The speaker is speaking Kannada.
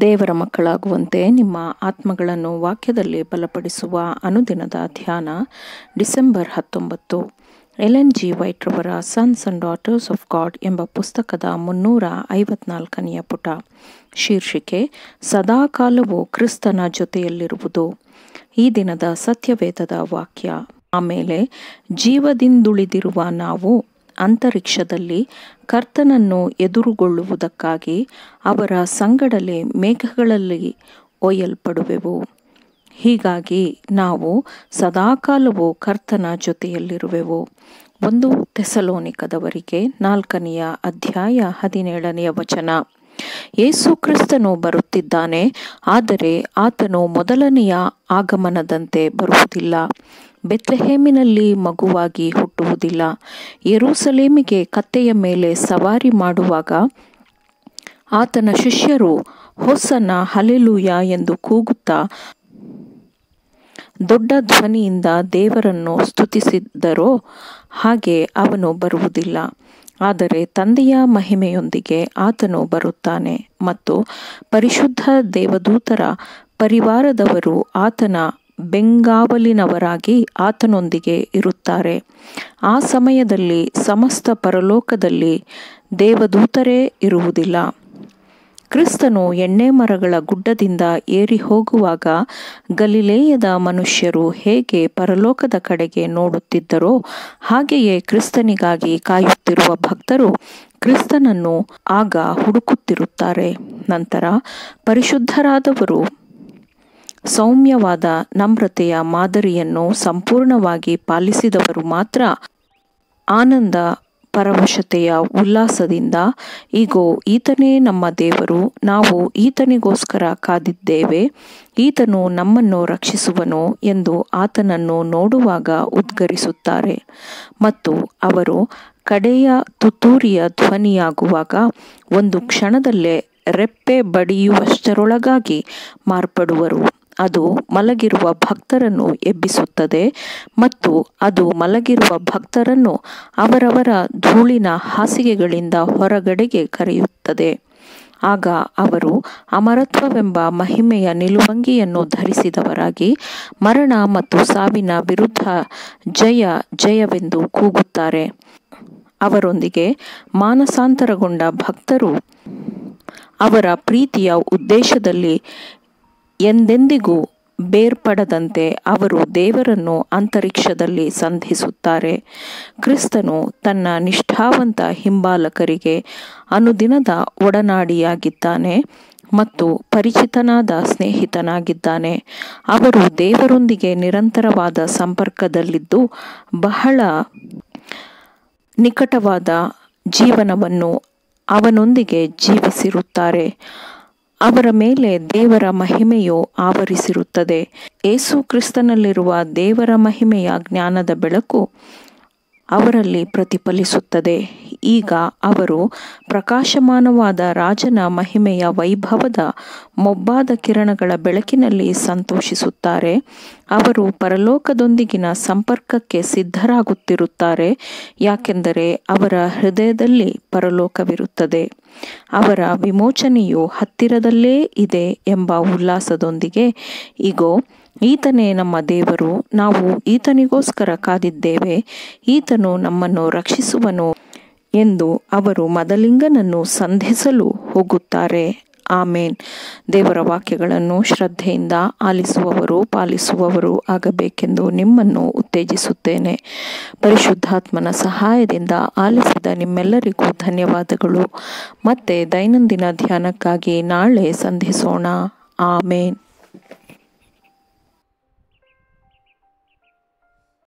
ದೇವರ ಮಕ್ಕಳಾಗುವಂತೆ ನಿಮ್ಮ ಆತ್ಮಗಳನ್ನು ವಾಕ್ಯದಲ್ಲಿ ಬಲಪಡಿಸುವ ಅನುದಿನದ ಧ್ಯಾನ ಡಿಸೆಂಬರ್ 19. ಎಲೆನ್ ಜಿ ವೈಟ್ ರವರ sons and daughters of god ಎಂಬ ಪುಸ್ತಕದ 354ನೆಯ ಪುಟ. ಶೀರ್ಷಿಕೆ ಸದಾಕಾಲವೂ ಕ್ರಿಸ್ತನ ಜೊತೆಯಲ್ಲಿರುವುದು. ಈ ದಿನದ ಸತ್ಯವೇದದ ವಾಕ್ಯ. ಆಮೇಲೆ ಜೀವದಿಂದುಳಿದಿರುವ ನಾವು ಅಂತರಿಕ್ಷದಲ್ಲಿ ಕರ್ತನನ್ನು ಎದುರುಗೊಳ್ಳುವುದಕ್ಕಾಗಿ ಅವರ ಸಂಗಡಲೇ ಮೇಘಗಳಲ್ಲಿ ಒಯ್ಯಲ್ಪಡುವೆವು. ಹೀಗಾಗಿ ನಾವು ಸದಾಕಾಲವೂ ಕರ್ತನ ಜೊತೆಯಲ್ಲಿರುವೆವು. 1 ಥೆಸಲೋನಿಕದವರಿಗೆ 4ನೆಯ ಅಧ್ಯಾಯ 17ನೆಯ ವಚನ. ಯೇಸು ಕ್ರಿಸ್ತನು ಬರುತ್ತಿದ್ದಾನೆ, ಆದರೆ ಆತನು ಮೊದಲನೆಯ ಆಗಮನದಂತೆ ಬರುವುದಿಲ್ಲ. ಬೆತ್ಲೆಹೇಮಿನಲ್ಲಿ ಮಗುವಾಗಿ ಹುಟ್ಟುವುದಿಲ್ಲ. ಯೆರೂಸಲೇಮಿಗೆ ಕತ್ತೆಯ ಮೇಲೆ ಸವಾರಿ ಮಾಡುವಾಗ ಆತನ ಶಿಷ್ಯರು ಹೊಸನ್ನ ಹಲ್ಲೆಲೂಯ ಎಂದು ಕೂಗುತ್ತಾ ದೊಡ್ಡ ಧ್ವನಿಯಿಂದ ದೇವರನ್ನು ಸ್ತುತಿಸಿದ್ದರೋ ಹಾಗೆ ಅವನು ಬರುವುದಿಲ್ಲ. ಆದರೆ ತಂದೆಯ ಮಹಿಮೆಯೊಂದಿಗೆ ಆತನು ಬರುತ್ತಾನೆ ಮತ್ತು ಪರಿಶುದ್ಧ ದೇವದೂತರ ಪರಿವಾರದವರು ಆತನ ಬೆಂಗಾವಲಿನವರಾಗಿ ಆತನೊಂದಿಗೆ ಇರುತ್ತಾರೆ. ಆ ಸಮಯದಲ್ಲಿ ಸಮಸ್ತ ಪರಲೋಕದಲ್ಲಿ ದೇವದೂತರೇ ಇರುವುದಿಲ್ಲ. ಕ್ರಿಸ್ತನು ಎಣ್ಣೆ ಮರಗಳ ಗುಡ್ಡದಿಂದ ಏರಿ ಹೋಗುವಾಗ ಗಲಿಲೇಯದ ಮನುಷ್ಯರು ಹೇಗೆ ಪರಲೋಕದ ಕಡೆಗೆ ನೋಡುತ್ತಿದ್ದರೋ ಹಾಗೆಯೇ ಕ್ರಿಸ್ತನಿಗಾಗಿ ಕಾಯುತ್ತಿರುವ ಭಕ್ತರು ಕ್ರಿಸ್ತನನ್ನು ಆಗ ಹುಡುಕುತ್ತಿರುತ್ತಾರೆ. ನಂತರ ಪರಿಶುದ್ಧರಾದವರು ಸೌಮ್ಯವಾದ ನಮ್ರತೆಯ ಮಾದರಿಯನ್ನು ಸಂಪೂರ್ಣವಾಗಿ ಪಾಲಿಸಿದವರು ಮಾತ್ರ ಆನಂದ ಪರವಶತೆಯ ಉಲ್ಲಾಸದಿಂದ, ಈಗೋ ಈತನೇ ನಮ್ಮ ದೇವರು, ನಾವು ಈತನಿಗೋಸ್ಕರ ಕಾದಿದ್ದೇವೆ, ಈತನು ನಮ್ಮನ್ನು ರಕ್ಷಿಸುವನು ಎಂದು ಆತನನ್ನು ನೋಡುವಾಗ ಉದ್ಗರಿಸುತ್ತಾರೆ. ಮತ್ತು ಅವರು ಕಡೆಯ ತುತ್ತೂರಿಯ ಧ್ವನಿಯಾಗುವಾಗ ಒಂದು ಕ್ಷಣದಲ್ಲೇ ರೆಪ್ಪೆ ಬಡಿಯುವಷ್ಟರೊಳಗಾಗಿ ಮಾರ್ಪಡುವರು. ಅದು ಮಲಗಿರುವ ಭಕ್ತರನ್ನು ಎಬ್ಬಿಸುತ್ತದೆ ಮತ್ತು ಅದು ಮಲಗಿರುವ ಭಕ್ತರನ್ನು ಅವರವರ ಧೂಳಿನ ಹಾಸಿಗೆಗಳಿಂದ ಹೊರಗಡೆಗೆ ಕರೆಯುತ್ತದೆ. ಆಗ ಅವರು ಅಮರತ್ವವೆಂಬ ಮಹಿಮೆಯ ನಿಲುವಂಗಿಯನ್ನು ಧರಿಸಿದವರಾಗಿ ಮರಣ ಮತ್ತು ಸಾವಿನ ವಿರುದ್ಧ ಜಯ ಜಯವೆಂದು ಕೂಗುತ್ತಾರೆ. ಅವರೊಂದಿಗೆ ಮಾನಸಾಂತರಗೊಂಡ ಭಕ್ತರು ಅವರ ಪ್ರೀತಿಯ ಉದ್ದೇಶದಲ್ಲಿ ಎಂದೆಂದಿಗೂ ಬೇರ್ಪಡದಂತೆ ಅವರು ದೇವರನ್ನು ಅಂತರಿಕ್ಷದಲ್ಲಿ ಸಂಧಿಸುತ್ತಾರೆ. ಕ್ರಿಸ್ತನು ತನ್ನ ನಿಷ್ಠಾವಂತ ಹಿಂಬಾಲಕರಿಗೆ ಅನುದಿನದ ಒಡನಾಡಿಯಾಗಿದ್ದಾನೆ ಮತ್ತು ಪರಿಚಿತನಾದ ಸ್ನೇಹಿತನಾಗಿದ್ದಾನೆ. ಅವರು ದೇವರೊಂದಿಗೆ ನಿರಂತರವಾದ ಸಂಪರ್ಕದಲ್ಲಿದ್ದು ಬಹಳ ನಿಕಟವಾದ ಜೀವನವನ್ನು ಅವನೊಂದಿಗೆ ಜೀವಿಸಿರುತ್ತಾರೆ. ಅವರ ಮೇಲೆ ದೇವರ ಮಹಿಮೆಯು ಆವರಿಸಿರುತ್ತದೆ. ಯೇಸು ಕ್ರಿಸ್ತನಲ್ಲಿರುವ ದೇವರ ಮಹಿಮೆಯ ಜ್ಞಾನದ ಬೆಳಕು ಅವರಲ್ಲಿ ಪ್ರತಿಫಲಿಸುತ್ತದೆ. ಈಗ ಅವರು ಪ್ರಕಾಶಮಾನವಾದ ರಾಜನ ಮಹಿಮೆಯ ವೈಭವದ ಮೊಬ್ಬಾದ ಕಿರಣಗಳ ಬೆಳಕಿನಲ್ಲಿ ಸಂತೋಷಿಸುತ್ತಾರೆ. ಅವರು ಪರಲೋಕದೊಂದಿಗಿನ ಸಂಪರ್ಕಕ್ಕೆ ಸಿದ್ಧರಾಗುತ್ತಿರುತ್ತಾರೆ, ಯಾಕೆಂದರೆ ಅವರ ಹೃದಯದಲ್ಲಿ ಪರಲೋಕವಿರುತ್ತದೆ. ಅವರ ವಿಮೋಚನೆಯು ಹತ್ತಿರದಲ್ಲೇ ಇದೆ ಎಂಬ ಉಲ್ಲಾಸದೊಂದಿಗೆ, ಇಗೋ ಈತನೇ ನಮ್ಮ ದೇವರು, ನಾವು ಈತನಿಗೋಸ್ಕರ ಕಾದಿದ್ದೇವೆ, ಈತನು ನಮ್ಮನ್ನು ರಕ್ಷಿಸುವನು ಎಂದು ಅವರು ಮದಲಿಂಗನನ್ನು ಸಂಧಿಸಲು ಹೋಗುತ್ತಾರೆ. ಆಮೇನ್. ದೇವರ ವಾಕ್ಯಗಳನ್ನು ಶ್ರದ್ಧೆಯಿಂದ ಆಲಿಸುವವರು ಪಾಲಿಸುವವರು ಆಗಬೇಕೆಂದು ನಿಮ್ಮನ್ನು ಉತ್ತೇಜಿಸುತ್ತೇನೆ. ಪರಿಶುದ್ಧಾತ್ಮನ ಸಹಾಯದಿಂದ ಆಲಿಸಿದ ನಿಮ್ಮೆಲ್ಲರಿಗೂ ಧನ್ಯವಾದಗಳು. ಮತ್ತೆ ದೈನಂದಿನ ಧ್ಯಾನಕ್ಕಾಗಿ ನಾಳೆ ಸಂಧಿಸೋಣ. ಆಮೇನ್.